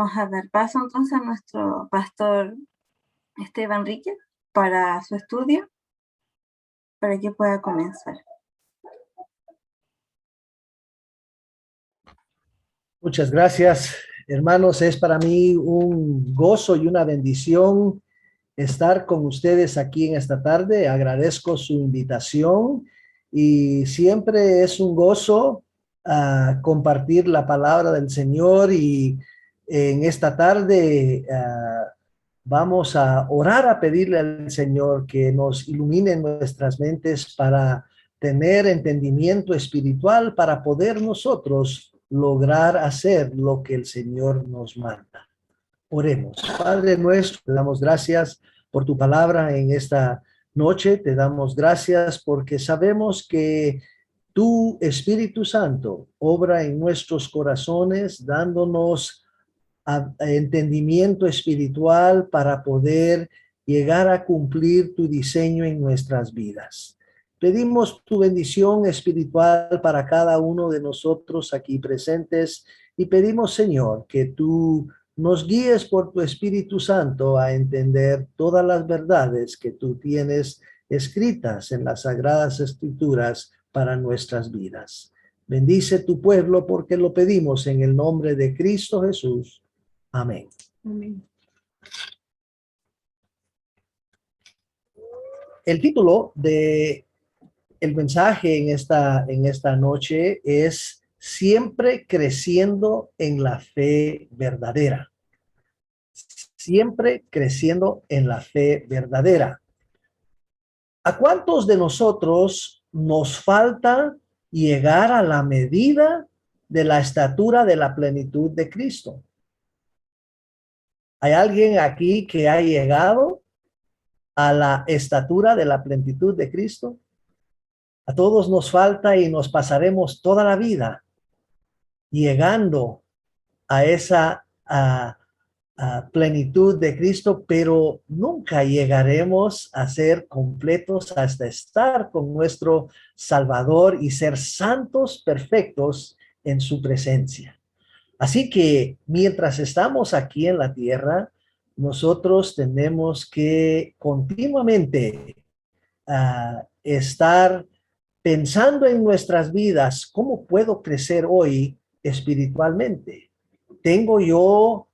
vamos a dar paso entonces a nuestro pastor Esteban Ríquez para su estudio, para que pueda comenzar. Muchas gracias, hermanos. Es para mí un gozo y una bendición estar con ustedes aquí en esta tarde. Agradezco su invitación y siempre es un gozo compartir la palabra del Señor, y en esta tarde vamos a orar, a pedirle al Señor que nos ilumine nuestras mentes para tener entendimiento espiritual, para poder nosotros lograr hacer lo que el Señor nos manda. Oremos. Padre nuestro, te damos gracias por tu palabra en esta noche. Te damos gracias porque sabemos que tu Espíritu Santo obra en nuestros corazones, dándonos entendimiento espiritual para poder llegar a cumplir tu diseño en nuestras vidas. Pedimos tu bendición espiritual para cada uno de nosotros aquí presentes, y pedimos, Señor, que tú nos guíes por tu Espíritu Santo a entender todas las verdades que tú tienes escritas en las Sagradas Escrituras para nuestras vidas. Bendice tu pueblo, porque lo pedimos en el nombre de Cristo Jesús. Amén. Amén. El título de el mensaje en esta noche es Siempre creciendo en la fe verdadera. Siempre creciendo en la fe verdadera. ¿A cuántos de nosotros nos falta llegar a la medida de la estatura de la plenitud de Cristo? ¿Hay alguien aquí que ha llegado a la estatura de la plenitud de Cristo? A todos nos falta, y nos pasaremos toda la vida llegando a esa plenitud de Cristo, pero nunca llegaremos a ser completos hasta estar con nuestro Salvador y ser santos perfectos en su presencia. Así que mientras estamos aquí en la tierra, nosotros tenemos que continuamente estar pensando en nuestras vidas: ¿cómo puedo crecer hoy espiritualmente? ¿Tengo yo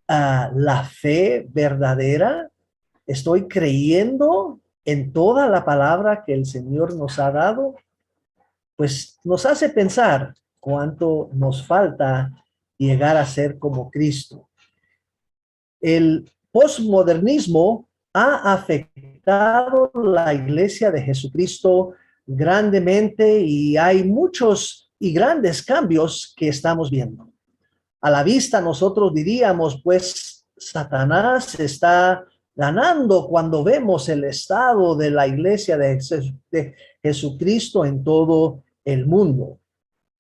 la fe verdadera? ¿Estoy creyendo en toda la palabra que el Señor nos ha dado? Pues nos hace pensar cuánto nos falta llegar a ser como Cristo. El posmodernismo ha afectado la Iglesia de Jesucristo grandemente, y hay muchos y grandes cambios que estamos viendo. A la vista nosotros diríamos, pues Satanás está ganando cuando vemos el estado de la Iglesia de Jesucristo en todo el mundo.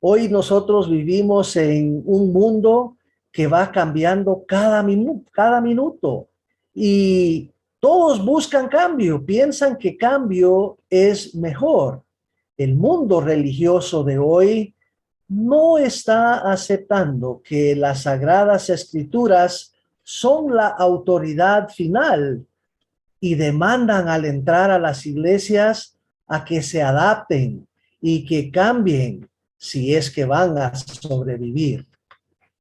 Hoy nosotros vivimos en un mundo que va cambiando cada minuto, y todos buscan cambio, piensan que cambio es mejor. El mundo religioso de hoy no está aceptando que las Sagradas Escrituras son la autoridad final, y demandan al entrar a las iglesias a que se adapten y que cambien si es que van a sobrevivir.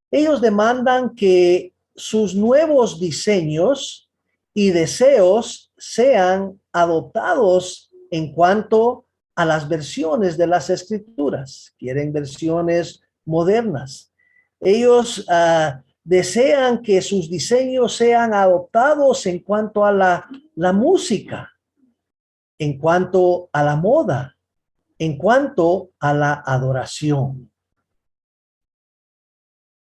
Ellos demandan que sus nuevos diseños y deseos sean adoptados en cuanto a las versiones de las Escrituras. Quieren versiones modernas. Ellos desean que sus diseños sean adoptados en cuanto a la música, en cuanto a la moda, en cuanto a la adoración.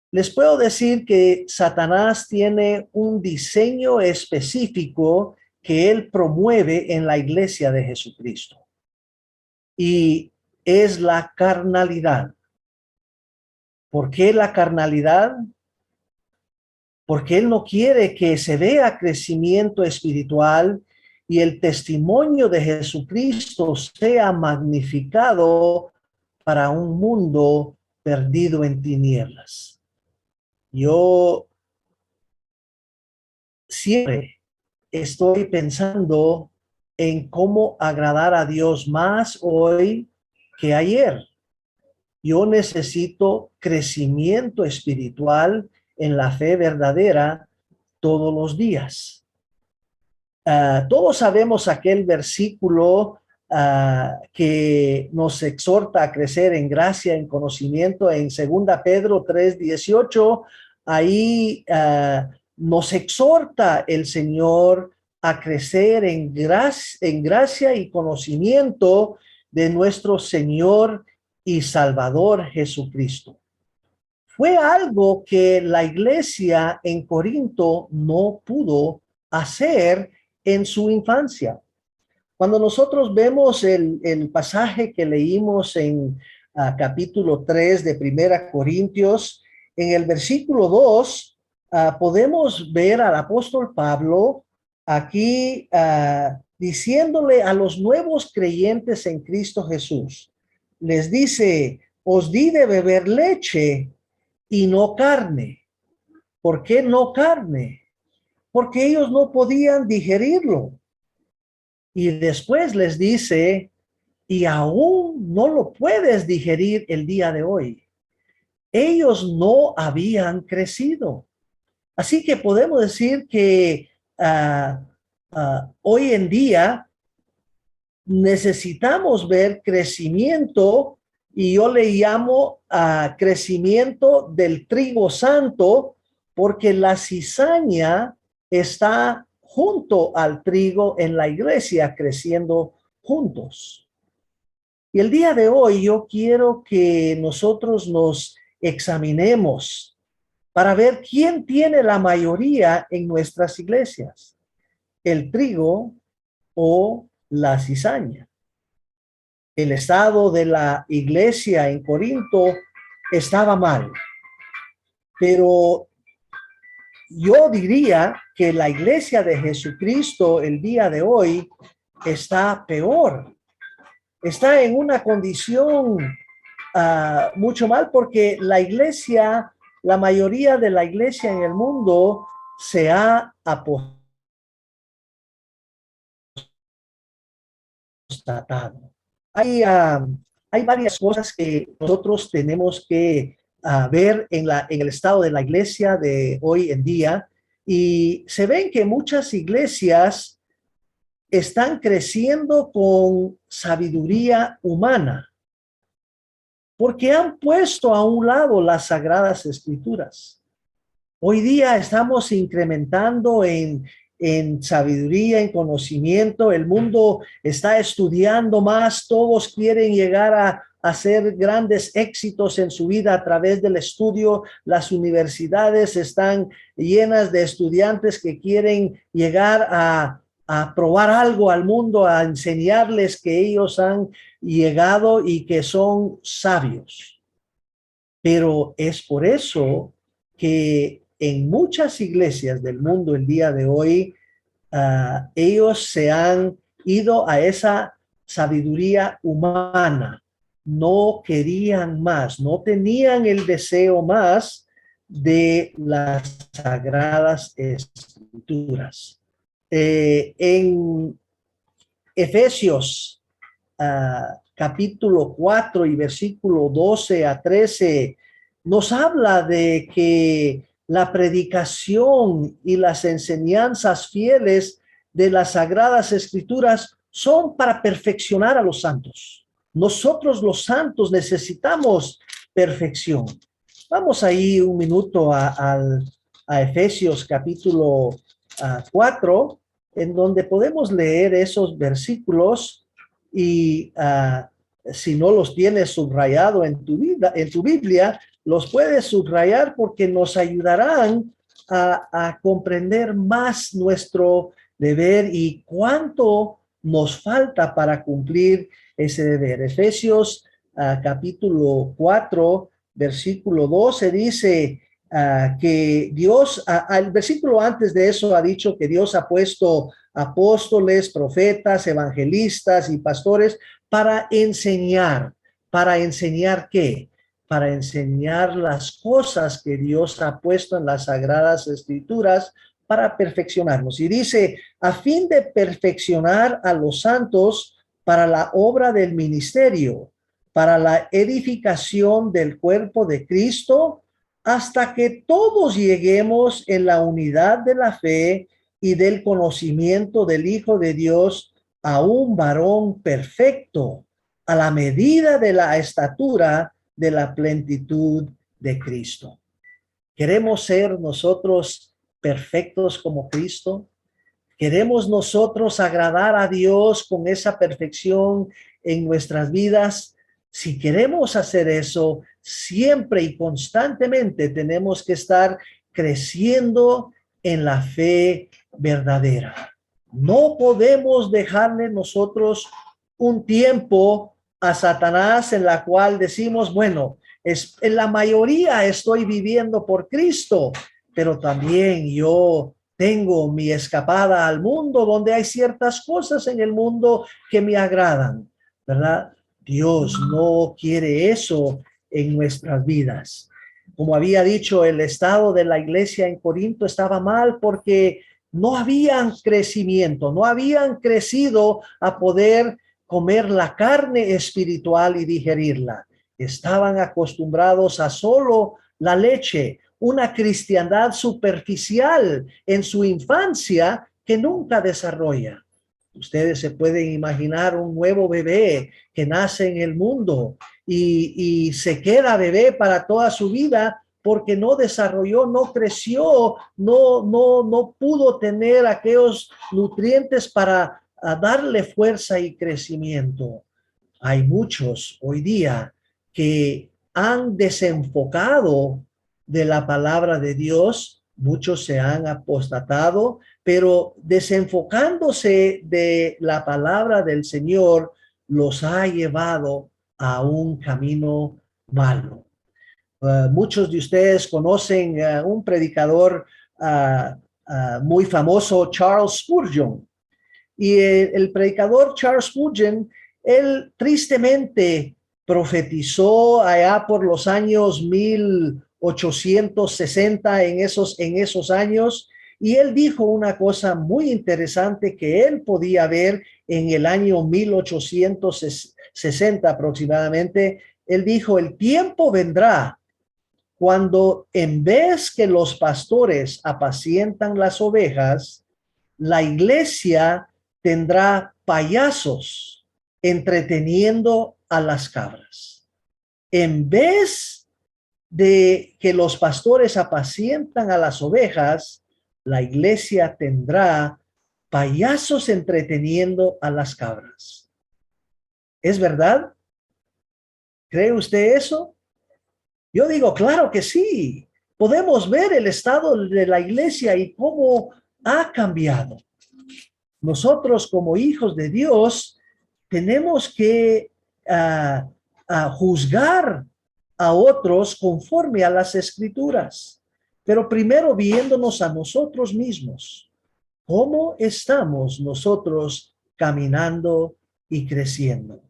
Les puedo decir que Satanás tiene un diseño específico que él promueve en la Iglesia de Jesucristo, y es la carnalidad. ¿Por qué la carnalidad? Porque él no quiere que se vea crecimiento espiritual y el testimonio de Jesucristo sea magnificado para un mundo perdido en tinieblas. Yo siempre estoy pensando en cómo agradar a Dios más hoy que ayer. Yo necesito crecimiento espiritual en la fe verdadera todos los días. Todos sabemos aquel versículo que nos exhorta a crecer en gracia, en conocimiento, en 2 Pedro 3:18. Ahí nos exhorta el Señor a crecer en gracia y conocimiento de nuestro Señor y Salvador Jesucristo. Fue algo que la iglesia en Corinto no pudo hacer en su infancia. Cuando nosotros vemos el pasaje que leímos en capítulo 3 de Primera Corintios, en el versículo 2, podemos ver al apóstol Pablo aquí diciéndole a los nuevos creyentes en Cristo Jesús. Les dice, os di de beber leche y no carne. ¿Por qué no carne? Porque ellos no podían digerirlo. Y después les dice, y aún no lo puedes digerir el día de hoy. Ellos no habían crecido. Así que podemos decir que hoy en día necesitamos ver crecimiento, y yo le llamo crecimiento del trigo santo, porque la cizaña está junto al trigo en la iglesia, creciendo juntos. Y el día de hoy yo quiero que nosotros nos examinemos para ver quién tiene la mayoría en nuestras iglesias, el trigo o la cizaña. El estado de la iglesia en Corinto estaba mal, pero yo diría que la iglesia de Jesucristo el día de hoy está peor. Está en una condición mucho mal, porque la iglesia, la mayoría de la iglesia en el mundo se ha apostatado. Hay varias cosas que nosotros tenemos que ver en el estado de la iglesia de hoy en día, y se ven que muchas iglesias están creciendo con sabiduría humana, porque han puesto a un lado las sagradas escrituras. Hoy día estamos incrementando en sabiduría, en conocimiento. El mundo está estudiando más. Todos quieren llegar a hacer grandes éxitos en su vida a través del estudio. Las universidades están llenas de estudiantes que quieren llegar a probar algo al mundo, a enseñarles que ellos han llegado y que son sabios. Pero es por eso que en muchas iglesias del mundo el día de hoy, ellos se han ido a esa sabiduría humana. No querían más, no tenían el deseo más de las sagradas escrituras. En Efesios capítulo 4 y versículo 12 a 13 nos habla de que la predicación y las enseñanzas fieles de las sagradas escrituras son para perfeccionar a los santos. Nosotros los santos necesitamos perfección. Vamos ahí un minuto a Efesios capítulo 4, en donde podemos leer esos versículos, y si no los tienes subrayado en tu Biblia, los puedes subrayar, porque nos ayudarán a comprender más nuestro deber y cuánto nos falta para cumplir ese deber. Efesios capítulo 4, versículo 12 dice que Dios, al versículo antes de eso ha dicho que Dios ha puesto apóstoles, profetas, evangelistas y pastores para enseñar. ¿Para enseñar qué? Para enseñar las cosas que Dios ha puesto en las sagradas escrituras para perfeccionarnos. Y dice, a fin de perfeccionar a los santos para la obra del ministerio, para la edificación del cuerpo de Cristo, hasta que todos lleguemos en la unidad de la fe y del conocimiento del Hijo de Dios, a un varón perfecto, a la medida de la estatura de la plenitud de Cristo. ¿Queremos ser nosotros perfectos como Cristo? ¿Queremos nosotros agradar a Dios con esa perfección en nuestras vidas? Si queremos hacer eso, siempre y constantemente tenemos que estar creciendo en la fe verdadera. No podemos dejarle nosotros un tiempo a Satanás en la cual decimos, bueno, en la mayoría estoy viviendo por Cristo, pero también yo tengo mi escapada al mundo, donde hay ciertas cosas en el mundo que me agradan, ¿verdad? Dios no quiere eso en nuestras vidas. Como había dicho, el estado de la iglesia en Corinto estaba mal porque no habían crecimiento, no habían crecido a poder comer la carne espiritual y digerirla. Estaban acostumbrados a solo la leche, una cristiandad superficial en su infancia que nunca desarrolla. Ustedes se pueden imaginar un nuevo bebé que nace en el mundo y se queda bebé para toda su vida porque no desarrolló, no creció, no pudo tener aquellos nutrientes para darle fuerza y crecimiento. Hay muchos hoy día que han desenfocado de la palabra de Dios, muchos se han apostatado, pero desenfocándose de la palabra del Señor, los ha llevado a un camino malo. Muchos de ustedes conocen un predicador muy famoso, Charles Spurgeon. Y el predicador Charles Spurgeon, él tristemente profetizó allá por los años 1860, en esos años, y él dijo una cosa muy interesante que él podía ver en el año 1860 aproximadamente. Él dijo, el tiempo vendrá cuando en vez que los pastores apacientan las ovejas, la iglesia tendrá payasos entreteniendo a las cabras. En vez de que los pastores apacientan a las ovejas, la iglesia tendrá payasos entreteniendo a las cabras. ¿Es verdad? ¿Cree usted eso? Yo digo, claro que sí. Podemos ver el estado de la iglesia y cómo ha cambiado. Nosotros como hijos de Dios tenemos que juzgar a otros conforme a las escrituras, pero primero viéndonos a nosotros mismos. ¿Cómo estamos nosotros caminando y creciendo?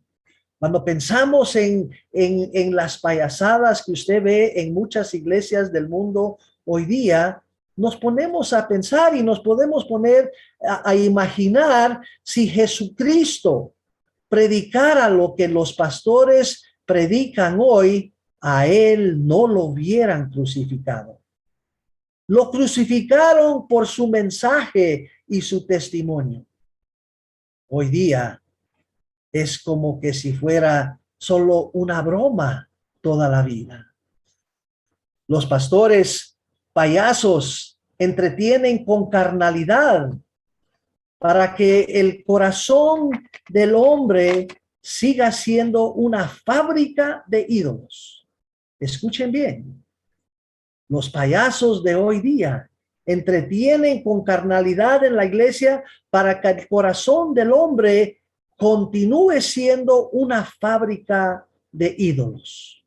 Cuando pensamos en las payasadas que usted ve en muchas iglesias del mundo hoy día, nos ponemos a pensar y nos podemos poner a imaginar si Jesucristo predicara lo que los pastores predican hoy, a él no lo hubieran crucificado. Lo crucificaron por su mensaje y su testimonio. Hoy día es como que si fuera solo una broma toda la vida. Los pastores payasos entretienen con carnalidad para que el corazón del hombre siga siendo una fábrica de ídolos. Escuchen bien. Los payasos de hoy día entretienen con carnalidad en la iglesia para que el corazón del hombre continúe siendo una fábrica de ídolos.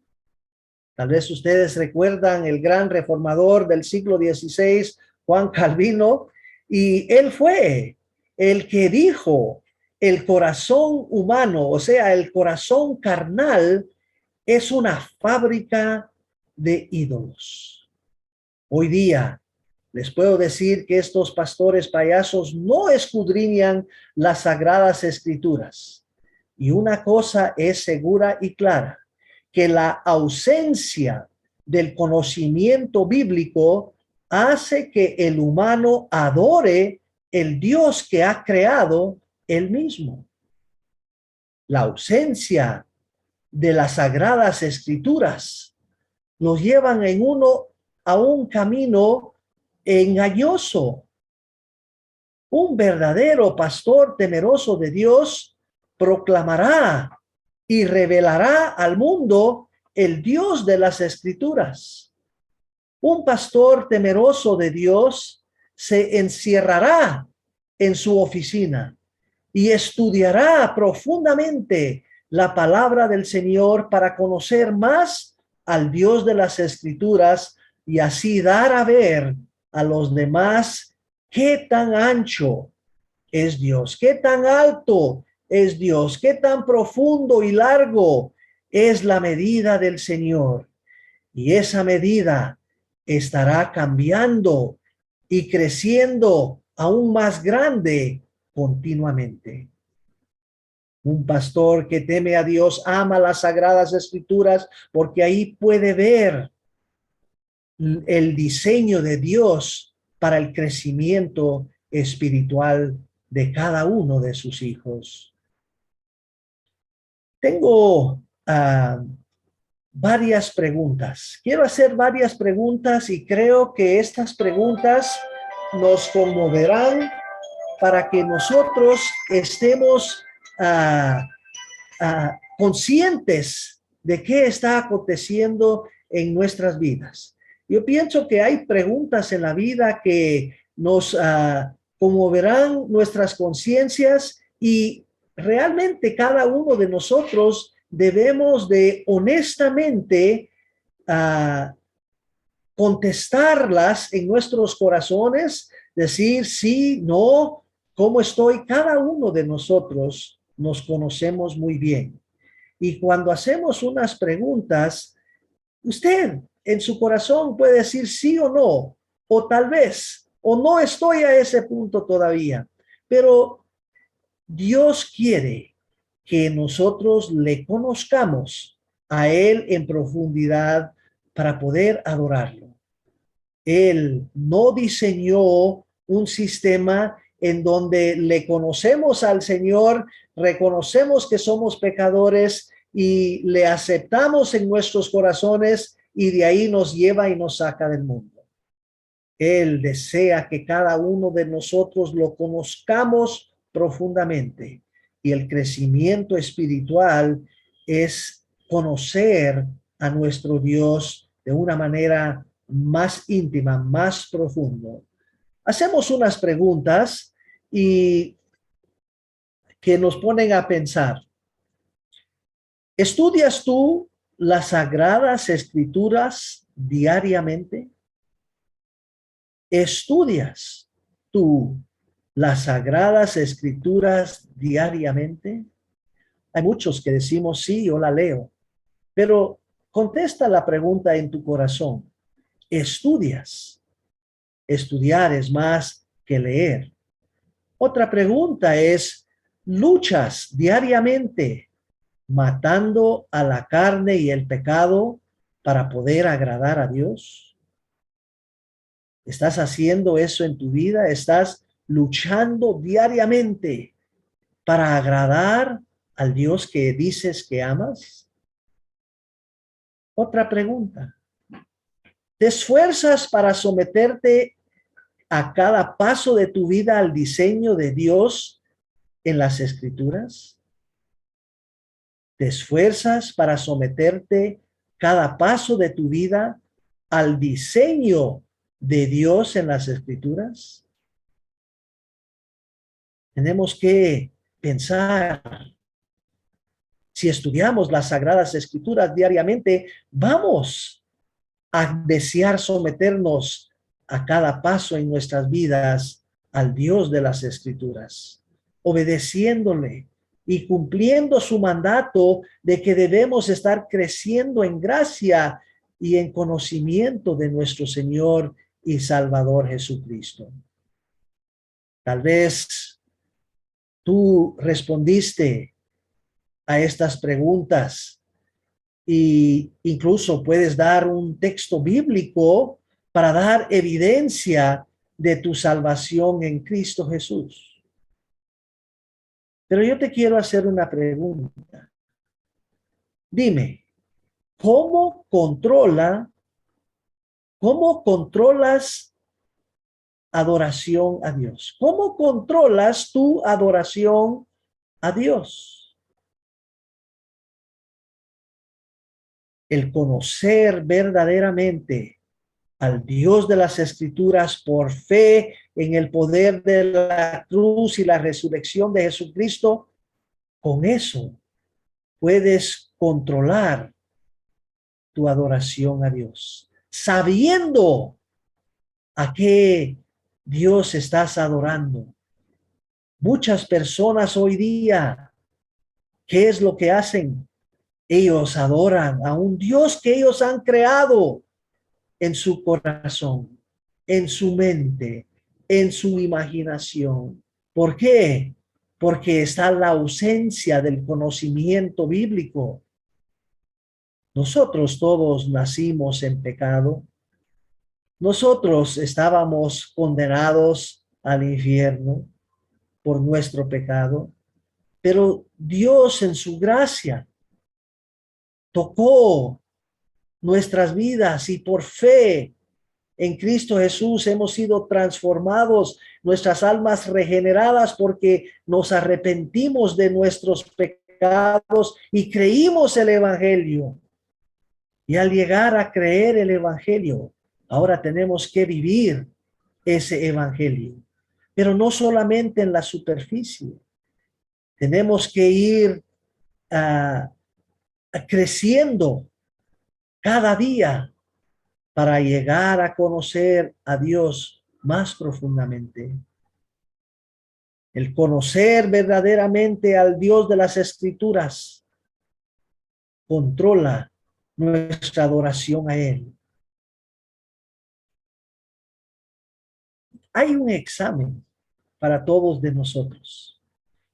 Tal vez ustedes recuerdan el gran reformador del siglo XVI, Juan Calvino, y él fue el que dijo, el corazón humano, o sea, el corazón carnal, es una fábrica de ídolos. Hoy día Les puedo decir que estos pastores payasos no escudriñan las sagradas escrituras. Y una cosa es segura y clara, que la ausencia del conocimiento bíblico hace que el humano adore el Dios que ha creado él mismo. La ausencia de las sagradas escrituras los llevan a un camino engañoso. Un verdadero pastor temeroso de Dios proclamará y revelará al mundo el Dios de las Escrituras. Un pastor temeroso de Dios se encierrará en su oficina y estudiará profundamente la palabra del Señor para conocer más al Dios de las Escrituras y así dar a ver a los demás qué tan ancho es Dios, qué tan alto es Dios, qué tan profundo y largo es la medida del Señor. Y esa medida estará cambiando y creciendo aún más grande continuamente. Un pastor que teme a Dios ama las sagradas escrituras porque ahí puede ver el diseño de Dios para el crecimiento espiritual de cada uno de sus hijos. Tengo varias preguntas. Quiero hacer varias preguntas y creo que estas preguntas nos conmoverán para que nosotros estemos conscientes de qué está aconteciendo en nuestras vidas. Yo pienso que hay preguntas en la vida que nos conmoverán nuestras conciencias y realmente cada uno de nosotros debemos de honestamente contestarlas en nuestros corazones, decir sí, no, cómo estoy. Cada uno de nosotros nos conocemos muy bien. Y cuando hacemos unas preguntas, usted en su corazón puede decir sí o no, o tal vez, o no estoy a ese punto todavía. Pero Dios quiere que nosotros le conozcamos a Él en profundidad para poder adorarlo. Él no diseñó un sistema en donde le conocemos al Señor, reconocemos que somos pecadores y le aceptamos en nuestros corazones y de ahí nos lleva y nos saca del mundo. Él desea que cada uno de nosotros lo conozcamos profundamente y el crecimiento espiritual es conocer a nuestro Dios de una manera más íntima, más profundo. Hacemos unas preguntas y que nos ponen a pensar. ¿Estudias tú las sagradas escrituras diariamente? ¿Estudias tú las sagradas escrituras diariamente? Hay muchos que decimos sí, yo la leo, pero contesta la pregunta en tu corazón. ¿Estudias? Estudiar es más que leer. Otra pregunta es, ¿luchas diariamente matando a la carne y el pecado para poder agradar a Dios? ¿Estás haciendo eso en tu vida? ¿Estás luchando diariamente para agradar al Dios que dices que amas? Otra pregunta. ¿Te esfuerzas para someterte a cada paso de tu vida al diseño de Dios en las Escrituras? ¿Te esfuerzas para someterte cada paso de tu vida al diseño de Dios en las Escrituras? Tenemos que pensar, si estudiamos las Sagradas Escrituras diariamente, vamos a desear someternos a cada paso en nuestras vidas al Dios de las Escrituras, obedeciéndole y cumpliendo su mandato de que debemos estar creciendo en gracia y en conocimiento de nuestro Señor y Salvador Jesucristo. Tal vez tú respondiste a estas preguntas y incluso puedes dar un texto bíblico para dar evidencia de tu salvación en Cristo Jesús. Pero yo te quiero hacer una pregunta. Dime, ¿cómo controlas adoración a Dios? ¿Cómo controlas tu adoración a Dios? El conocer verdaderamente al Dios de las Escrituras por fe en el poder de la cruz y la resurrección de Jesucristo, con eso puedes controlar tu adoración a Dios, sabiendo a qué Dios estás adorando. Muchas personas hoy día, ¿qué es lo que hacen? Ellos adoran a un Dios que ellos han creado en su corazón, en su mente, en su imaginación. ¿Por qué? Porque está la ausencia del conocimiento bíblico. Nosotros todos nacimos en pecado. Nosotros estábamos condenados al infierno por nuestro pecado, pero Dios en su gracia tocó nuestras vidas y por fe en Cristo Jesús hemos sido transformados, nuestras almas regeneradas porque nos arrepentimos de nuestros pecados y creímos el evangelio. Y al llegar a creer el evangelio, ahora tenemos que vivir ese evangelio, pero no solamente en la superficie. Tenemos que ir creciendo cada día para llegar a conocer a Dios más profundamente. El conocer verdaderamente al Dios de las Escrituras controla nuestra adoración a Él. Hay un examen para todos de nosotros.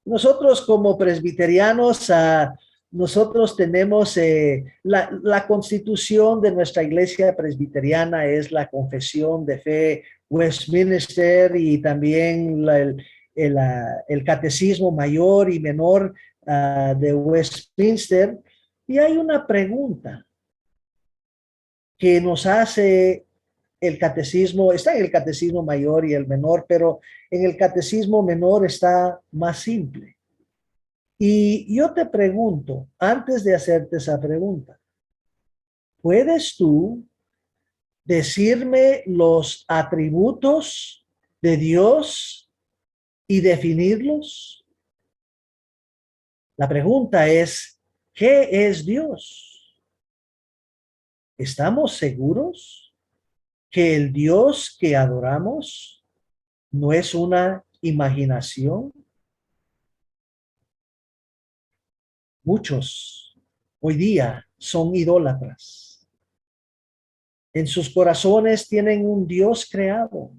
Nosotros como presbiterianos, nosotros tenemos la constitución de nuestra iglesia presbiteriana es la confesión de fe Westminster y también el catecismo mayor y menor de Westminster. Y hay una pregunta que nos hace el catecismo, está en el catecismo mayor y el menor, pero en el catecismo menor está más simple. Y yo te pregunto, antes de hacerte esa pregunta, ¿puedes tú decirme los atributos de Dios y definirlos? La pregunta es, ¿qué es Dios? ¿Estamos seguros que el Dios que adoramos no es una imaginación? Muchos hoy día son idólatras. En sus corazones tienen un Dios creado.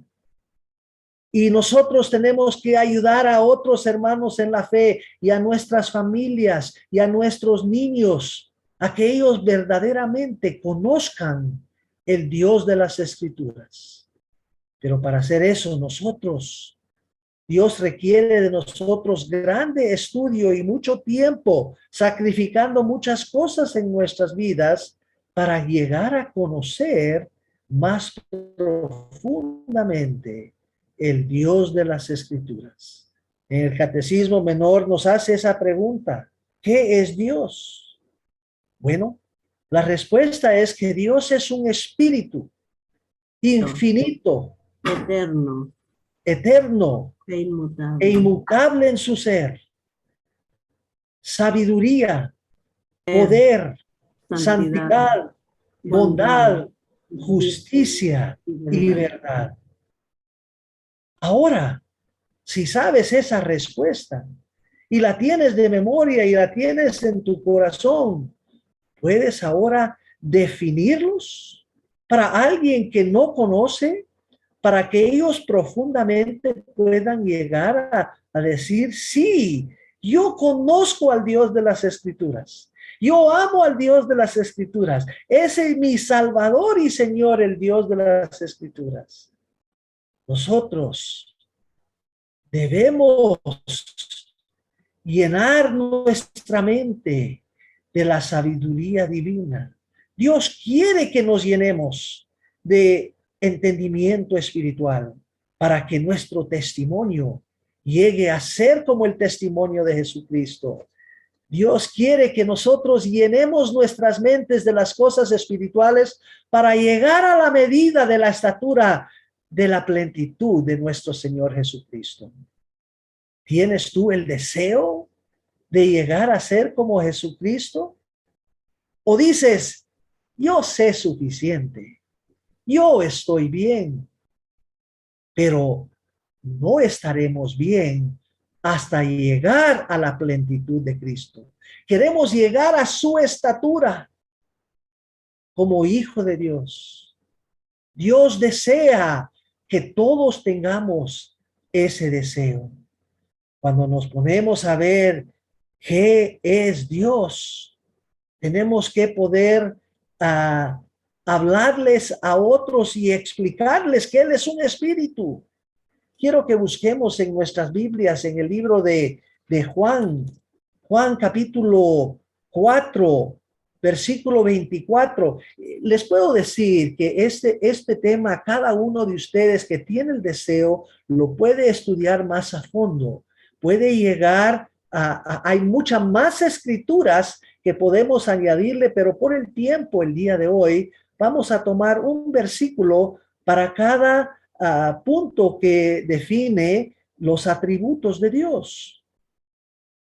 Y nosotros tenemos que ayudar a otros hermanos en la fe y a nuestras familias y a nuestros niños a que ellos verdaderamente conozcan el Dios de las Escrituras. Pero para hacer eso Dios requiere de nosotros grande estudio y mucho tiempo, sacrificando muchas cosas en nuestras vidas para llegar a conocer más profundamente el Dios de las Escrituras. En el Catecismo Menor nos hace esa pregunta: ¿qué es Dios? Bueno, la respuesta es que Dios es un espíritu infinito, eterno e inmutable en su ser, sabiduría, poder, santidad, bondad, justicia y verdad. Ahora, si sabes esa respuesta y la tienes de memoria y la tienes en tu corazón, puedes ahora definirlos para alguien que no conoce para que ellos profundamente puedan llegar a decir, sí, yo conozco al Dios de las Escrituras. Yo amo al Dios de las Escrituras. Ese es mi Salvador y Señor, el Dios de las Escrituras. Nosotros debemos llenar nuestra mente de la sabiduría divina. Dios quiere que nos llenemos de entendimiento espiritual para que nuestro testimonio llegue a ser como el testimonio de Jesucristo. Dios quiere que nosotros llenemos nuestras mentes de las cosas espirituales para llegar a la medida de la estatura de la plenitud de nuestro Señor Jesucristo. ¿Tienes tú el deseo de llegar a ser como Jesucristo? ¿O dices, yo sé suficiente, yo estoy bien, pero no estaremos bien hasta llegar a la plenitud de Cristo? Queremos llegar a su estatura como hijo de Dios. Dios desea que todos tengamos ese deseo. Cuando nos ponemos a ver qué es Dios, tenemos que poder hablarles a otros y explicarles que Él es un espíritu. Quiero que busquemos en nuestras Biblias, en el libro de Juan capítulo 4, versículo 24. Les puedo decir que este tema, cada uno de ustedes que tiene el deseo, lo puede estudiar más a fondo. Puede llegar hay muchas más escrituras que podemos añadirle, pero por el tiempo, el día de hoy, vamos a tomar un versículo para cada punto que define los atributos de Dios.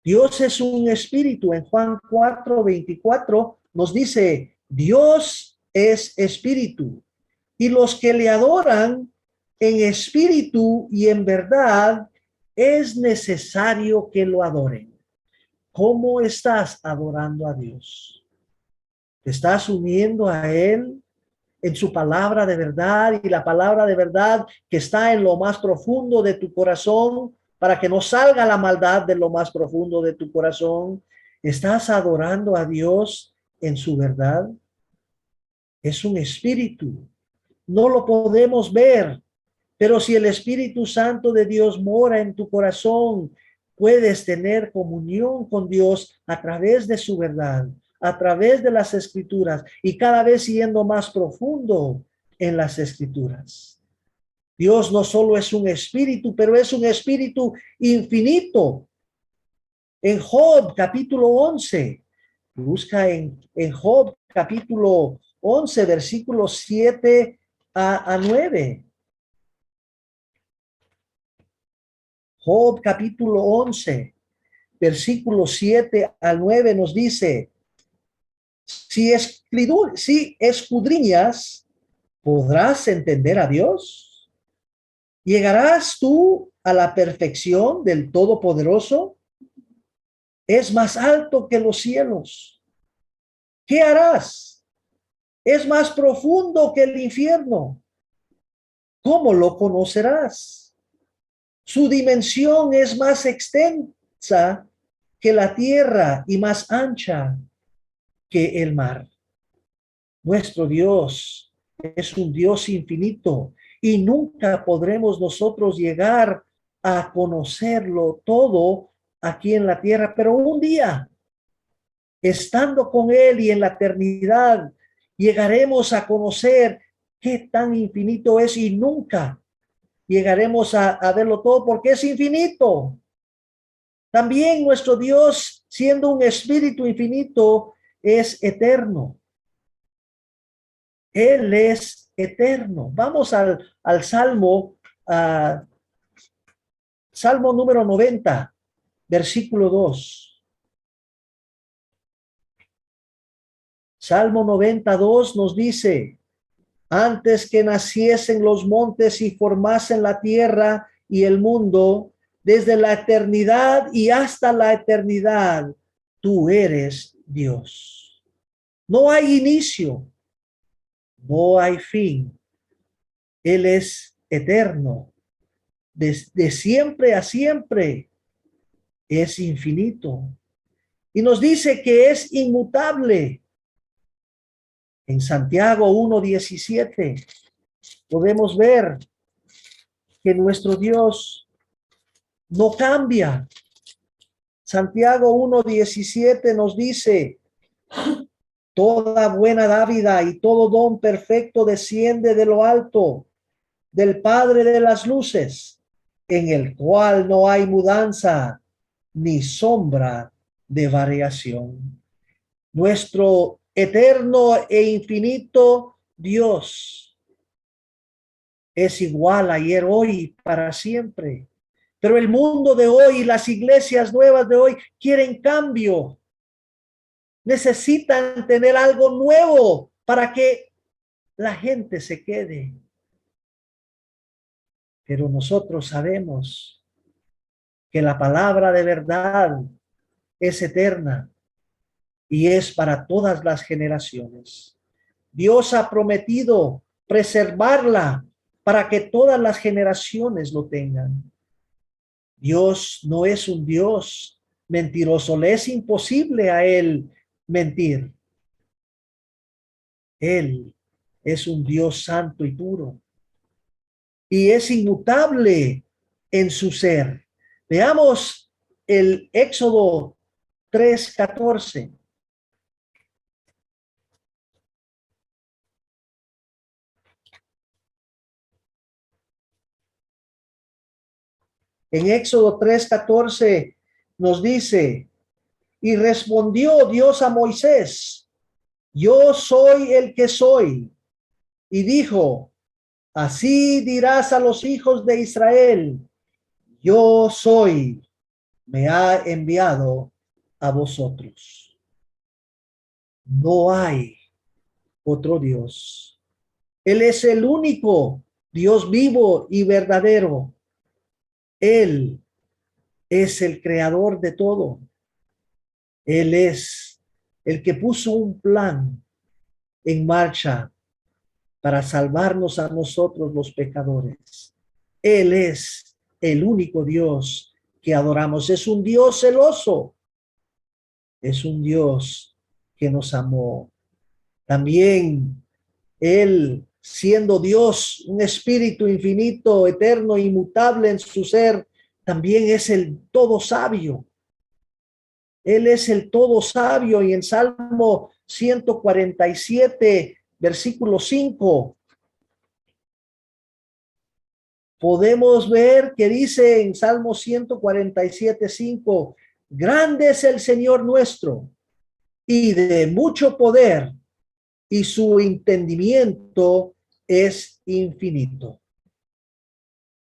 Dios es un espíritu. En Juan 4:24 nos dice, Dios es espíritu, y los que le adoran en espíritu y en verdad, es necesario que lo adoren. ¿Cómo estás adorando a Dios? ¿Te estás uniendo a Él en su palabra de verdad, y la palabra de verdad que está en lo más profundo de tu corazón, para que no salga la maldad de lo más profundo de tu corazón? ¿Estás adorando a Dios en su verdad? Es un espíritu. No lo podemos ver, pero si el Espíritu Santo de Dios mora en tu corazón, puedes tener comunión con Dios a través de su verdad, a través de las Escrituras, y cada vez yendo más profundo en las Escrituras. Dios no solo es un espíritu, pero es un espíritu infinito. En Job capítulo 11, busca en Job capítulo 11, versículos 7 a 9. Job capítulo 11, versículos 7 al 9 nos dice, si escudriñas, ¿podrás entender a Dios? ¿Llegarás tú a la perfección del Todopoderoso? Es más alto que los cielos. ¿Qué harás? Es más profundo que el infierno. ¿Cómo lo conocerás? Su dimensión es más extensa que la tierra y más ancha que el mar. Nuestro Dios es un Dios infinito y nunca podremos nosotros llegar a conocerlo todo aquí en la tierra, pero un día, estando con Él y en la eternidad, llegaremos a conocer qué tan infinito es, y nunca llegaremos a verlo todo porque es infinito. También nuestro Dios, siendo un espíritu infinito, es eterno. Él es eterno. Vamos al Salmo, Salmo número 90, versículo 2. Salmo 92 nos dice, antes que naciesen los montes y formasen la tierra y el mundo, desde la eternidad y hasta la eternidad, tú eres Dios. No hay inicio, no hay fin. Él es eterno, de siempre a siempre, es infinito. Y nos dice que es inmutable. En Santiago 1:17 podemos ver que nuestro Dios no cambia. Santiago 1:17 nos dice: toda buena dávida y todo don perfecto desciende de lo alto, del Padre de las luces, en el cual no hay mudanza ni sombra de variación. Nuestro eterno e infinito Dios es igual ayer, hoy y para siempre. Pero el mundo de hoy, las iglesias nuevas de hoy, quieren cambio. Necesitan tener algo nuevo para que la gente se quede. Pero nosotros sabemos que la palabra de verdad es eterna y es para todas las generaciones. Dios ha prometido preservarla para que todas las generaciones lo tengan. Dios no es un Dios mentiroso, le es imposible a él mentir. Él es un Dios santo y puro y es inmutable en su ser. Veamos el Éxodo 3:14. En Éxodo 3:14 nos dice: y respondió Dios a Moisés: yo soy el que soy. Y dijo: así dirás a los hijos de Israel: yo soy, me ha enviado a vosotros. No hay otro Dios. Él es el único Dios vivo y verdadero. Él es el creador de todo. Él es el que puso un plan en marcha para salvarnos a nosotros los pecadores. Él es el único Dios que adoramos. Es un Dios celoso. Es un Dios que nos amó. También Él, siendo Dios, un espíritu infinito, eterno, inmutable en su ser, también es el todo sabio. Él es el todo sabio, y en Salmo 147, versículo 5, podemos ver que dice en Salmo 147:5: grande es el Señor nuestro y de mucho poder, y su entendimiento es infinito.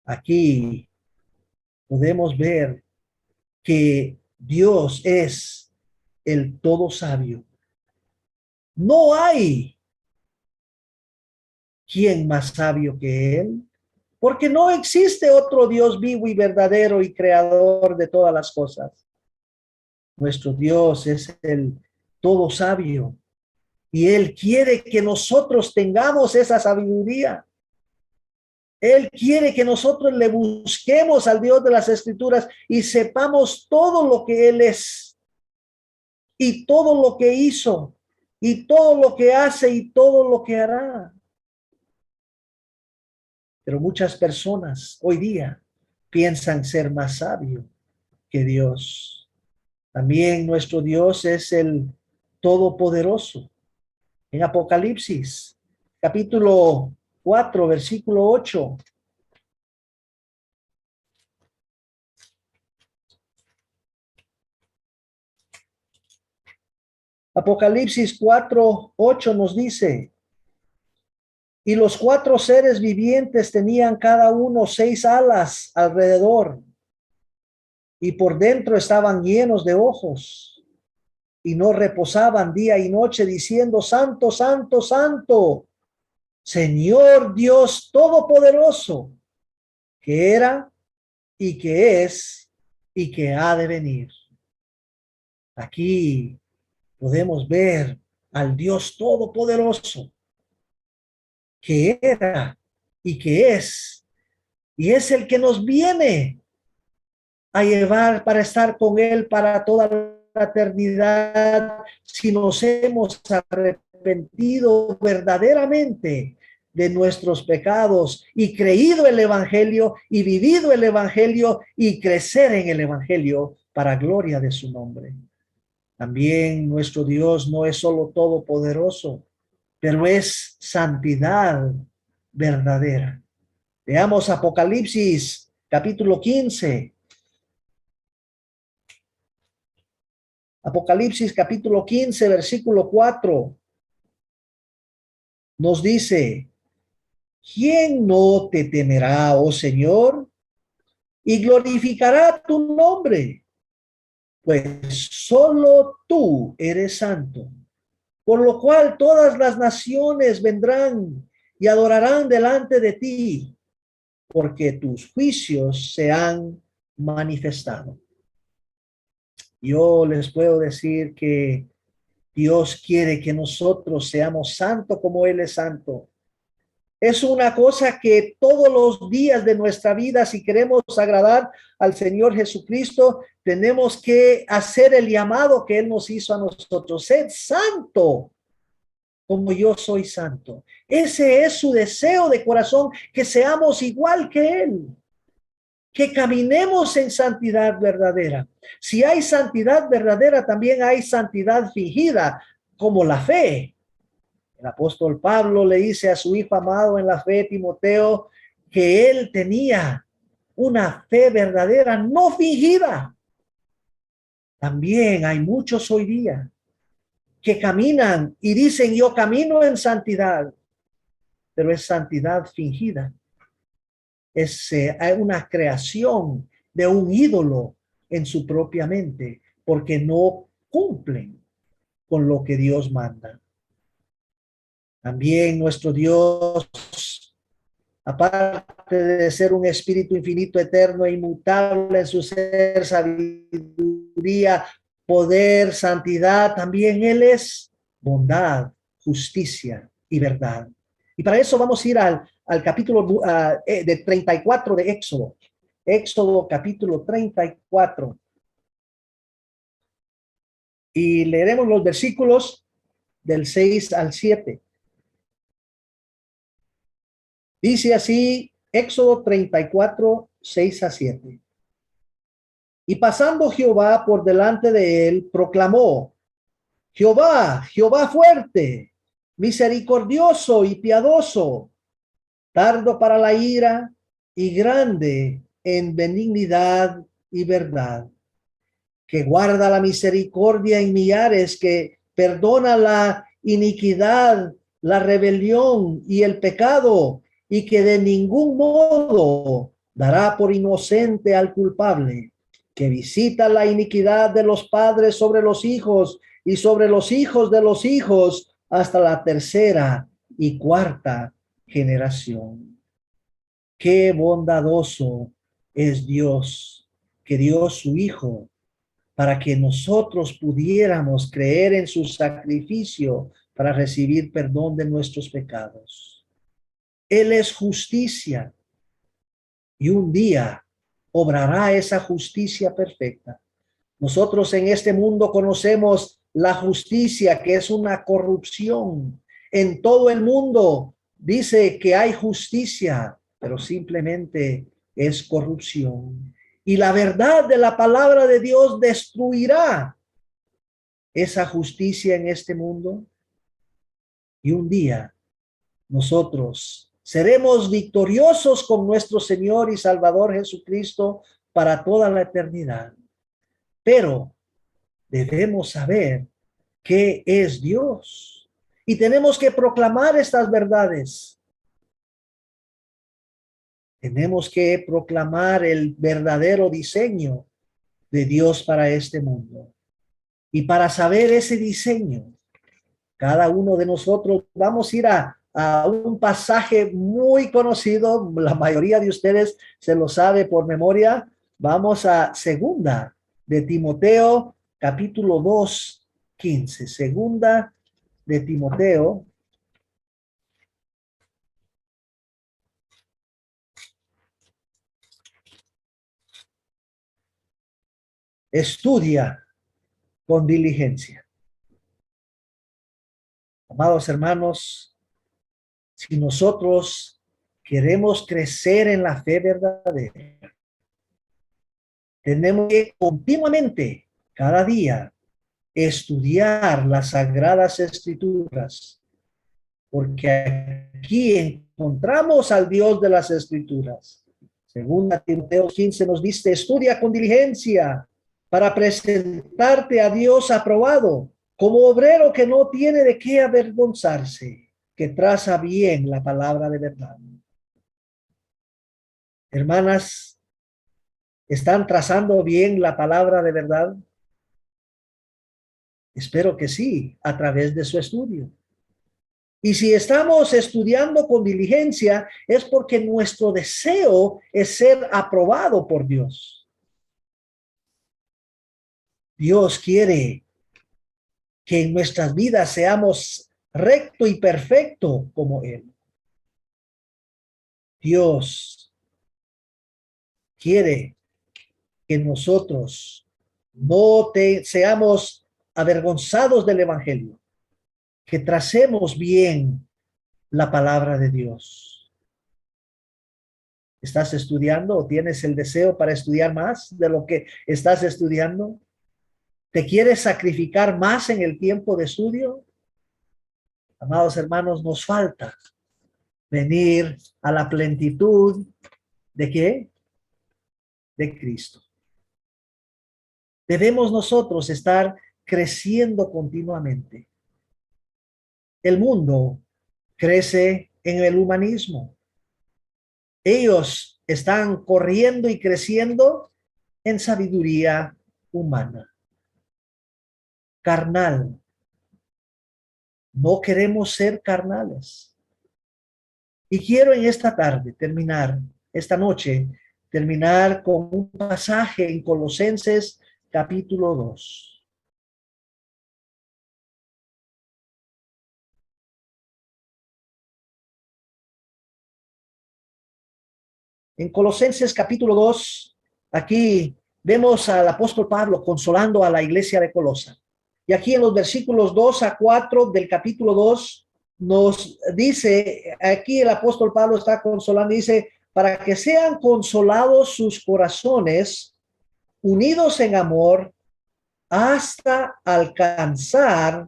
Aquí podemos ver que Dios es el todo sabio. No hay quien más sabio que él, porque no existe otro Dios vivo y verdadero y creador de todas las cosas. Nuestro Dios es el todo sabio y él quiere que nosotros tengamos esa sabiduría. Él quiere que nosotros le busquemos al Dios de las Escrituras y sepamos todo lo que él es y todo lo que hizo y todo lo que hace y todo lo que hará. Pero muchas personas hoy día piensan ser más sabio que Dios. También nuestro Dios es el Todopoderoso. En Apocalipsis, capítulo 4, versículo 8. Apocalipsis 4:8 nos dice: y los cuatro seres vivientes tenían cada uno 6 alas alrededor, y por dentro estaban llenos de ojos, y no reposaban día y noche, diciendo: santo, santo, santo, Señor Dios Todopoderoso, que era y que es y que ha de venir. Aquí podemos ver al Dios Todopoderoso, que era y que es y es el que nos viene a llevar para estar con Él para toda la eternidad si nos hemos arrepentido verdaderamente de nuestros pecados y creído el Evangelio y vivido el Evangelio y crecer en el Evangelio para gloria de su nombre. También nuestro Dios no es solo todopoderoso, pero es santidad verdadera. Veamos Apocalipsis capítulo 15. Apocalipsis capítulo 15, versículo 4. Nos dice, ¿quién no te temerá, oh Señor, y glorificará tu nombre? Pues solo tú eres santo, por lo cual todas las naciones vendrán y adorarán delante de ti, porque tus juicios se han manifestado. Yo les puedo decir que Dios quiere que nosotros seamos santos como Él es santo. Es una cosa que todos los días de nuestra vida, si queremos agradar al Señor Jesucristo, tenemos que hacer el llamado que Él nos hizo a nosotros. Sed santo como yo soy santo. Ese es su deseo de corazón, que seamos igual que Él, que caminemos en santidad verdadera. Si hay santidad verdadera, también hay santidad fingida, como la fe. El apóstol Pablo le dice a su hijo amado en la fe, Timoteo, que él tenía una fe verdadera, no fingida. También hay muchos hoy día que caminan y dicen, yo camino en santidad, pero es santidad fingida. Es una creación de un ídolo en su propia mente, porque no cumplen con lo que Dios manda. También nuestro Dios, aparte de ser un espíritu infinito, eterno e inmutable en su ser, sabiduría, poder, santidad, también Él es bondad, justicia y verdad. Y para eso vamos a ir al capítulo de 34 de Éxodo. Éxodo capítulo 34. Y leeremos los versículos del 6 al 7. Dice así, Éxodo 34, 6 a 7. Y pasando Jehová por delante de él, proclamó, Jehová, Jehová fuerte, misericordioso y piadoso, tardo para la ira y grande en benignidad y verdad, que guarda la misericordia en millares, que perdona la iniquidad, la rebelión y el pecado, y que de ningún modo dará por inocente al culpable, que visita la iniquidad de los padres sobre los hijos y sobre los hijos de los hijos hasta la tercera y cuarta generación. Qué bondadoso es Dios, que dio su Hijo para que nosotros pudiéramos creer en su sacrificio para recibir perdón de nuestros pecados. Él es justicia y un día obrará esa justicia perfecta. Nosotros en este mundo conocemos la justicia, que es una corrupción. En todo el mundo dice que hay justicia, pero simplemente es corrupción. Y la verdad de la palabra de Dios destruirá esa justicia en este mundo. Y un día nosotros seremos victoriosos con nuestro Señor y Salvador Jesucristo para toda la eternidad. Pero debemos saber qué es Dios y tenemos que proclamar estas verdades. Tenemos que proclamar el verdadero diseño de Dios para este mundo. Y para saber ese diseño, cada uno de nosotros vamos a ir a un pasaje muy conocido. La mayoría de ustedes se lo sabe por memoria. Vamos a segunda de Timoteo, capítulo 2, 15. Segunda de Timoteo, estudia con diligencia. Amados hermanos, si nosotros queremos crecer en la fe verdadera, tenemos que continuamente, cada día, estudiar las Sagradas Escrituras, porque aquí encontramos al Dios de las Escrituras. Segunda Timoteo 15 nos dice: estudia con diligencia para presentarte a Dios aprobado, como obrero que no tiene de qué avergonzarse, que traza bien la palabra de verdad. Hermanas, ¿están trazando bien la palabra de verdad? Espero que sí, a través de su estudio. Y si estamos estudiando con diligencia, es porque nuestro deseo es ser aprobado por Dios. Dios quiere que en nuestras vidas seamos recto y perfecto como Él. Dios quiere que nosotros no seamos avergonzados del Evangelio, que tracemos bien la palabra de Dios. ¿Estás estudiando o tienes el deseo para estudiar más de lo que estás estudiando? ¿Te quieres sacrificar más en el tiempo de estudio? Amados hermanos, nos falta venir a la plenitud ¿de qué? De Cristo. Debemos nosotros estar creciendo continuamente. El mundo crece en el humanismo. Ellos están corriendo y creciendo en sabiduría humana, carnal. No queremos ser carnales. Y quiero en esta tarde esta noche, terminar con un pasaje en Colosenses capítulo 2. En Colosenses capítulo 2, aquí vemos al apóstol Pablo consolando a la iglesia de Colosa. Y aquí en los versículos 2 a 4 del capítulo 2 nos dice, aquí el apóstol Pablo está consolando, dice, para que sean consolados sus corazones, unidos en amor, hasta alcanzar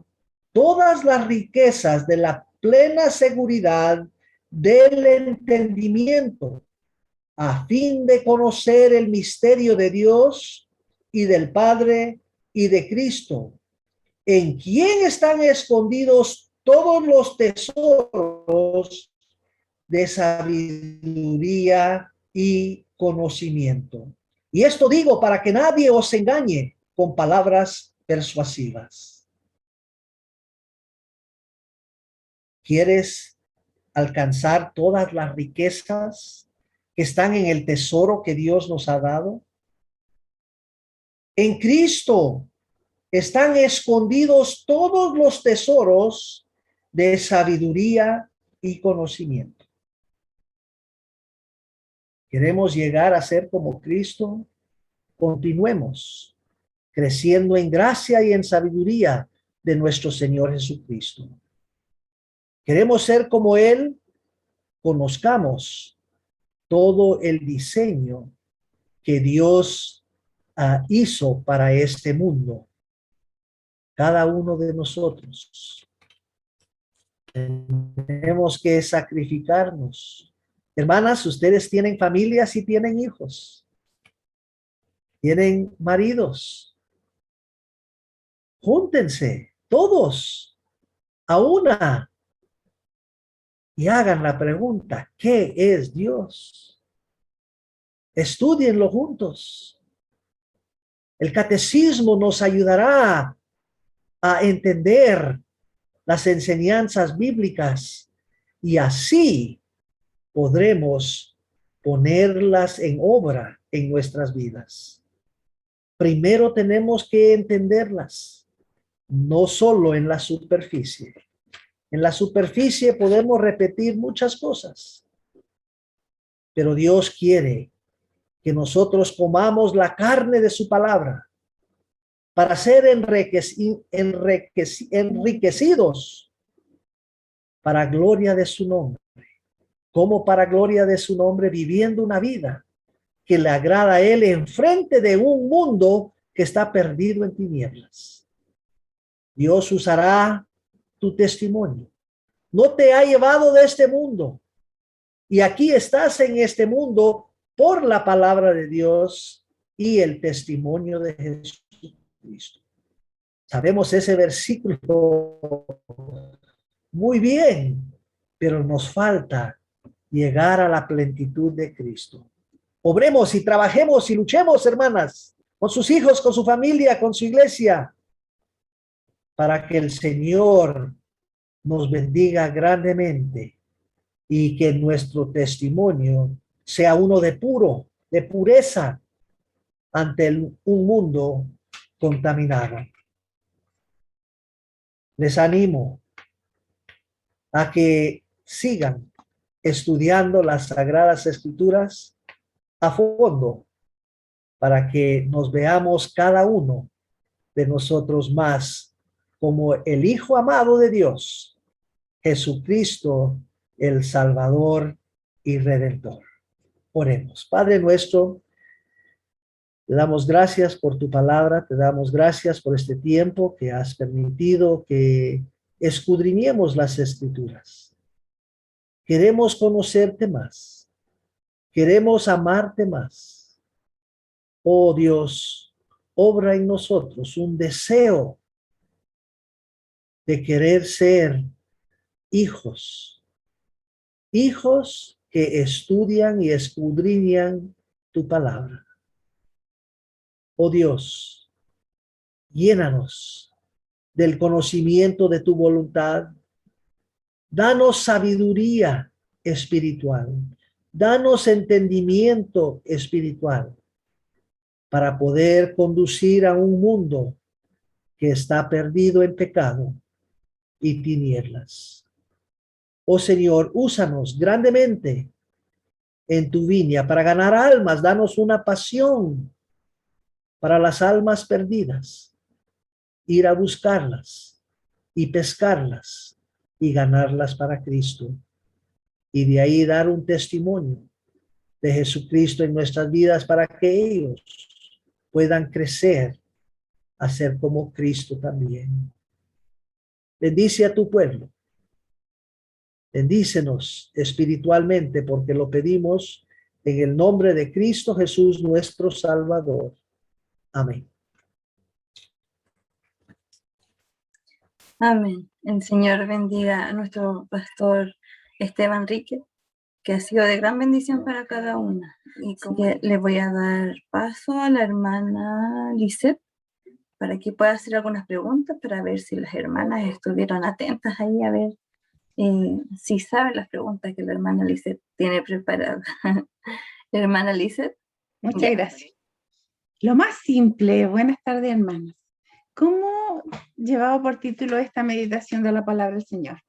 todas las riquezas de la plena seguridad del entendimiento, a fin de conocer el misterio de Dios y del Padre y de Cristo, en quien están escondidos todos los tesoros de sabiduría y conocimiento. Y esto digo para que nadie os engañe con palabras persuasivas. ¿Quieres alcanzar todas las riquezas que están en el tesoro que Dios nos ha dado? En Cristo están escondidos todos los tesoros de sabiduría y conocimiento. ¿Queremos llegar a ser como Cristo? Continuemos creciendo en gracia y en sabiduría de nuestro Señor Jesucristo. ¿Queremos ser como Él? Conozcamos todo el diseño que Dios hizo para este mundo. Cada uno de nosotros tenemos que sacrificarnos. Hermanas, ustedes tienen familias y tienen hijos. Tienen maridos. Júntense todos a una y hagan la pregunta, ¿qué es Dios? Estudienlo juntos. El catecismo nos ayudará a entender las enseñanzas bíblicas y así podremos ponerlas en obra en nuestras vidas. Primero tenemos que entenderlas, no solo en la superficie. En la superficie podemos repetir muchas cosas, pero Dios quiere que nosotros comamos la carne de su palabra para ser enriquecidos para gloria de su nombre. Como para gloria de su nombre, viviendo una vida que le agrada a Él en frente de un mundo que está perdido en tinieblas. Dios usará tu testimonio. No te ha llevado de este mundo. Y aquí estás en este mundo por la palabra de Dios y el testimonio de Jesucristo. Sabemos ese versículo muy bien, pero nos falta llegar a la plenitud de Cristo. Obremos y trabajemos y luchemos, hermanas, con sus hijos, con su familia, con su iglesia, para que el Señor nos bendiga grandemente y que nuestro testimonio sea uno de pureza ante un mundo contaminado. Les animo a que sigan estudiando las Sagradas Escrituras a fondo para que nos veamos cada uno de nosotros más como el Hijo amado de Dios, Jesucristo, el Salvador y Redentor. Oremos. Padre nuestro, te damos gracias por tu palabra, te damos gracias por este tiempo que has permitido que escudriñemos las Escrituras. Queremos conocerte más, queremos amarte más. Oh Dios, obra en nosotros un deseo de querer ser hijos que estudian y escudriñan tu palabra. Oh Dios, llénanos del conocimiento de tu voluntad. Danos sabiduría espiritual. Danos entendimiento espiritual para poder conducir a un mundo que está perdido en pecado y tinieblas. Oh Señor, úsanos grandemente en tu viña para ganar almas. Danos una pasión para las almas perdidas, ir a buscarlas y pescarlas y ganarlas para Cristo. Y de ahí dar un testimonio de Jesucristo en nuestras vidas para que ellos puedan crecer a ser como Cristo también. Bendice a tu pueblo. Bendícenos espiritualmente porque lo pedimos en el nombre de Cristo Jesús, nuestro Salvador. Amén. Amén. El Señor bendiga a nuestro pastor Esteban Rique, que ha sido de gran bendición para cada una. Y que le voy a dar paso a la hermana Lisette para que pueda hacer algunas preguntas para ver si las hermanas estuvieron atentas ahí a ver si saben las preguntas que la hermana Lisette tiene preparadas. Hermana Lisette. Muchas gracias. Lo más simple, buenas tardes, hermanas. ¿Cómo llevaba por título esta meditación de la palabra del Señor?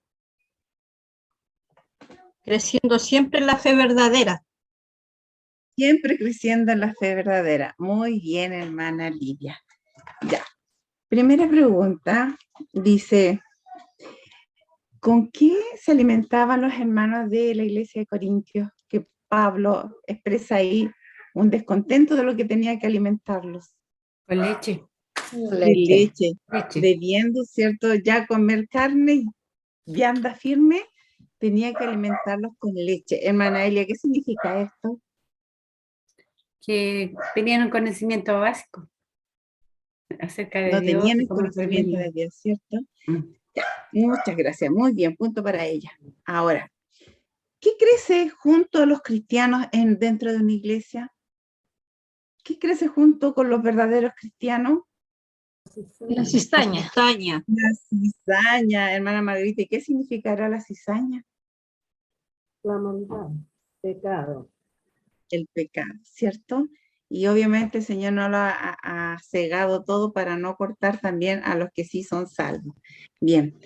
Creciendo siempre en la fe verdadera. Siempre creciendo en la fe verdadera. Muy bien, hermana Lidia. Ya. Primera pregunta, dice, ¿con qué se alimentaban los hermanos de la iglesia de Corintios? Que Pablo expresa ahí un descontento de lo que tenía que alimentarlos. Con leche. Leche. Debiendo, ¿cierto? Ya comer carne, vianda firme, tenía que alimentarlos con leche. Hermana Elia, ¿qué significa esto? Que tenían un conocimiento básico acerca de No Dios. tenían el conocimiento de Dios, ¿cierto? Ya, muchas gracias, muy bien, punto para ella. Ahora, ¿qué crece junto a los cristianos dentro de una iglesia? ¿Qué crece junto con los verdaderos cristianos? La cizaña. La cizaña, hermana Margarita. ¿Y qué significará la cizaña? La maldad, pecado. El pecado, ¿cierto? Y obviamente el Señor no lo ha cegado todo para no cortar también a los que sí son salvos. Bien.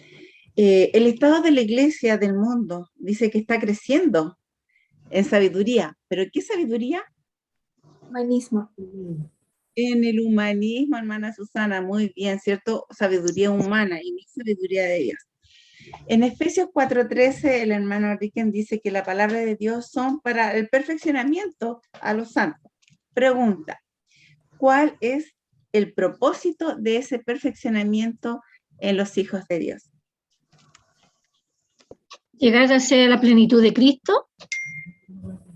El estado de la iglesia del mundo dice que está creciendo en sabiduría. ¿Pero qué sabiduría? Humanismo. En el humanismo, hermana Susana, muy bien, ¿cierto? Sabiduría humana y no sabiduría de Dios. En Efesios 4:13, el hermano Ricken dice que la palabra de Dios son para el perfeccionamiento a los santos. Pregunta, ¿cuál es el propósito de ese perfeccionamiento en los hijos de Dios? Llegar a ser la plenitud de Cristo.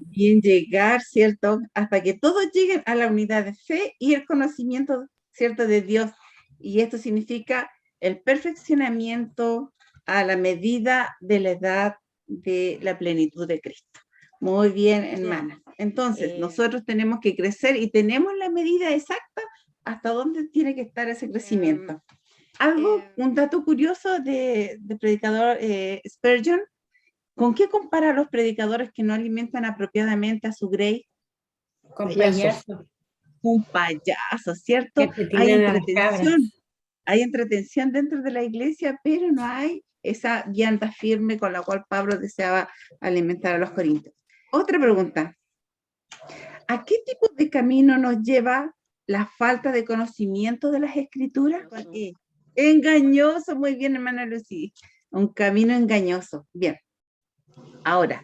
Bien, llegar, ¿cierto? Hasta que todos lleguen a la unidad de fe y el conocimiento, ¿cierto? De Dios. Y esto significa el perfeccionamiento a la medida de la edad de la plenitud de Cristo. Muy bien, hermana. Entonces, nosotros tenemos que crecer y tenemos la medida exacta hasta dónde tiene que estar ese crecimiento. Un dato curioso de predicador Spurgeon, ¿con qué compara a los predicadores que no alimentan apropiadamente a su grey? Con payaso. Un payaso, ¿cierto? Que tienen a las cabras. Hay entretención dentro de la iglesia, pero no hay esa vianda firme con la cual Pablo deseaba alimentar a los corintios. Otra pregunta. ¿A qué tipo de camino nos lleva la falta de conocimiento de las escrituras? Engañoso, muy bien, hermana Lucy. Un camino engañoso. Bien. Ahora,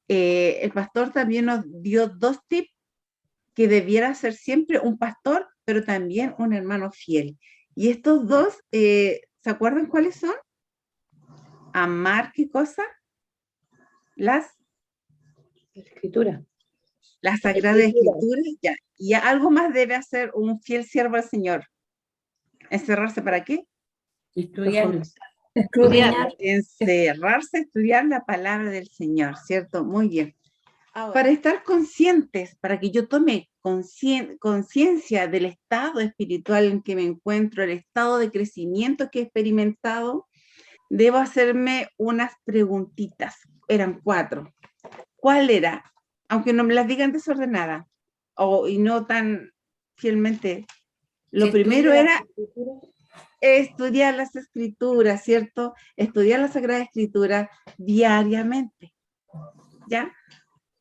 el pastor también nos dio 2 tips que debiera ser siempre un pastor, pero también un hermano fiel. Y estos 2, ¿se acuerdan cuáles son? Amar, ¿qué cosa? Las Escritura. Sagradas Escrituras, ya. Y algo más debe hacer un fiel siervo al Señor. ¿Encerrarse para qué? Estudiarlos. Escudriñar. Encerrarse, estudiar la palabra del Señor, ¿cierto? Muy bien. Para estar conscientes, para que yo tome conciencia del estado espiritual en que me encuentro, el estado de crecimiento que he experimentado, debo hacerme unas preguntitas. Eran 4. ¿Cuál era? Aunque no me las digan desordenadas y no tan fielmente. Lo primero era estudiar las escrituras, ¿cierto? Estudiar la Sagrada Escritura diariamente. ¿Ya?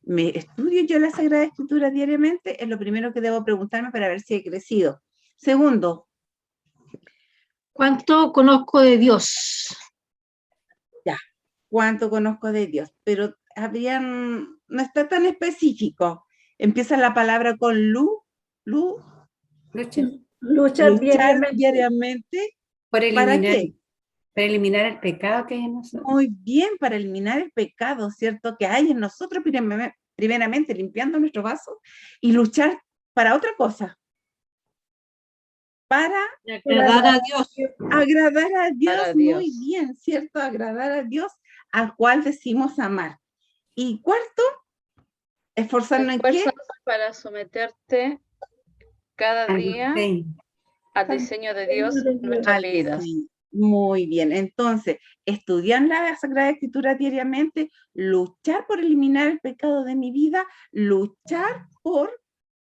¿Me estudio yo la Sagrada Escritura diariamente? Es lo primero que debo preguntarme para ver si he crecido. Segundo. ¿Cuánto conozco de Dios? Ya, ¿cuánto conozco de Dios? Pero no está tan específico. Empieza la palabra con Luchar diariamente. ¿Para qué? Para eliminar el pecado que hay en nosotros. Muy bien, para eliminar el pecado, ¿cierto? Que hay en nosotros primeramente, limpiando nuestro vaso y luchar para otra cosa. Para agradar a Dios. Agradar a Dios, Para Dios. muy bien, ¿cierto? Agradar a Dios, al cual decimos amar. Y cuarto, esforzarnos en qué? Para someterte cada día al diseño de Dios en nuestras vidas. Muy bien, entonces, estudiar la Sagrada Escritura diariamente, luchar por eliminar el pecado de mi vida, luchar por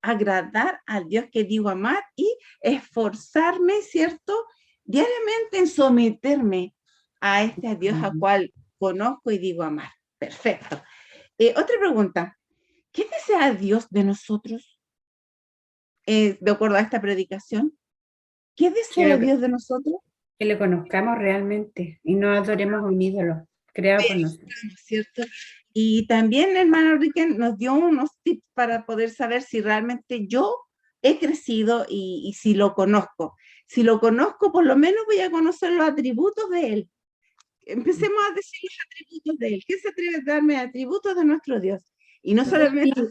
agradar al Dios que digo amar y esforzarme, ¿cierto? Diariamente en someterme a este Dios al cual conozco y digo amar. Perfecto. Otra pregunta. ¿Qué desea Dios de nosotros? De acuerdo a esta predicación. ¿Qué desea Dios de nosotros? Que le conozcamos realmente y no adoremos a un ídolo creado por nosotros. ¿Cierto? Y también el hermano Ricken nos dio unos tips para poder saber si realmente yo he crecido y si lo conozco. Si lo conozco, por lo menos voy a conocer los atributos de él. Empecemos a decir los atributos de él. ¿Qué se atreve a darme atributos de nuestro Dios? Y no solamente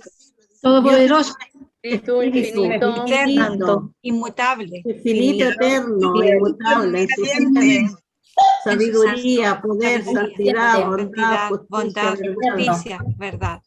Todopoderoso. Espíritu infinito, Santo, inmutable, Infinito, eterno, inmutable, en su sabiduría, poder, santidad, bondad, justicia, verdad.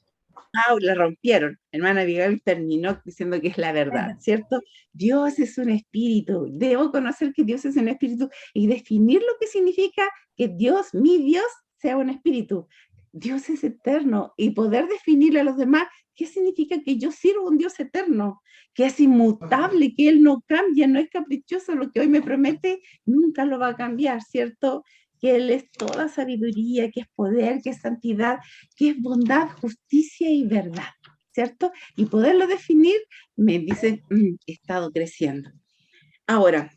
La rompieron. Hermana Abigail terminó diciendo que es la verdad, ¿cierto? Dios es un espíritu. Debo conocer que Dios es un espíritu y definir lo que significa que Dios, mi Dios, sea un espíritu. Dios es eterno y poder definirle a los demás qué significa que yo sirvo a un Dios eterno, que es inmutable, que Él no cambia, no es caprichoso, lo que hoy me promete nunca lo va a cambiar, ¿cierto? Que Él es toda sabiduría, que es poder, que es santidad, que es bondad, justicia y verdad. ¿cierto? Y poderlo definir me dice, he estado creciendo. Ahora,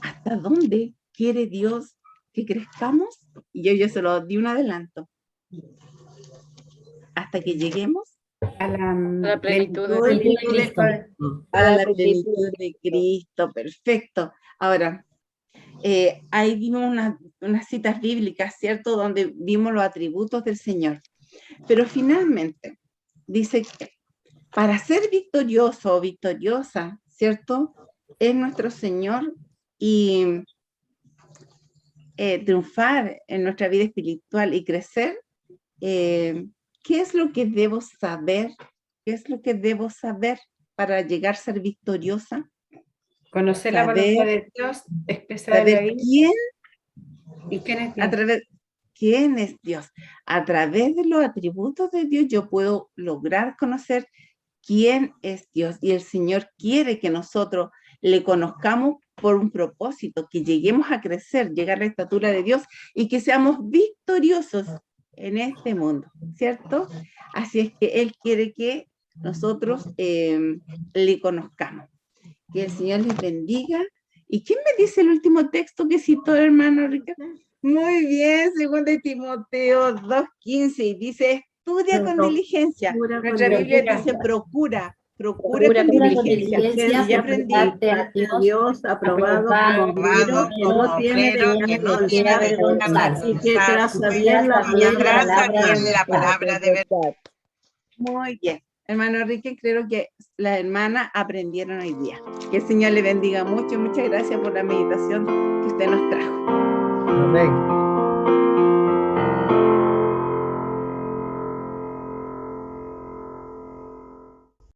¿hasta dónde quiere Dios que crezcamos? Y yo se lo di un adelanto. Hasta que lleguemos A la plenitud de a la plenitud de Cristo. Perfecto. Ahora, ahí vimos unas citas bíblicas, ¿cierto? Donde vimos los atributos del Señor. Pero finalmente, dice que para ser victorioso o victoriosa, ¿cierto? Es nuestro Señor y triunfar en nuestra vida espiritual y crecer, ¿qué es lo que debo saber? ¿Qué es lo que debo saber para llegar a ser victoriosa? Conocer la voluntad de Dios, expresar Saber quién y quién es Dios. ¿Quién es Dios? A través de los atributos de Dios yo puedo lograr conocer quién es Dios. Y el Señor quiere que nosotros le conozcamos por un propósito, que lleguemos a crecer, llegar a la estatura de Dios y que seamos victoriosos en este mundo, ¿cierto? Así es que Él quiere que nosotros le conozcamos. Que el Señor les bendiga. ¿Y quién me dice el último texto que citó el hermano Ricardo? Muy bien, 2 Timoteo 2:15, y dice, estudia con diligencia. Nuestra Biblia dice, procura con diligencia. Y aprendí. a Dios aprobado como no tiene de qué avergonzarse, y que traza bien la palabra de verdad. Muy bien. Hermano Enrique, creo que las hermanas aprendieron hoy día. Que el Señor le bendiga mucho y muchas gracias por la meditación que usted nos trajo. Amén.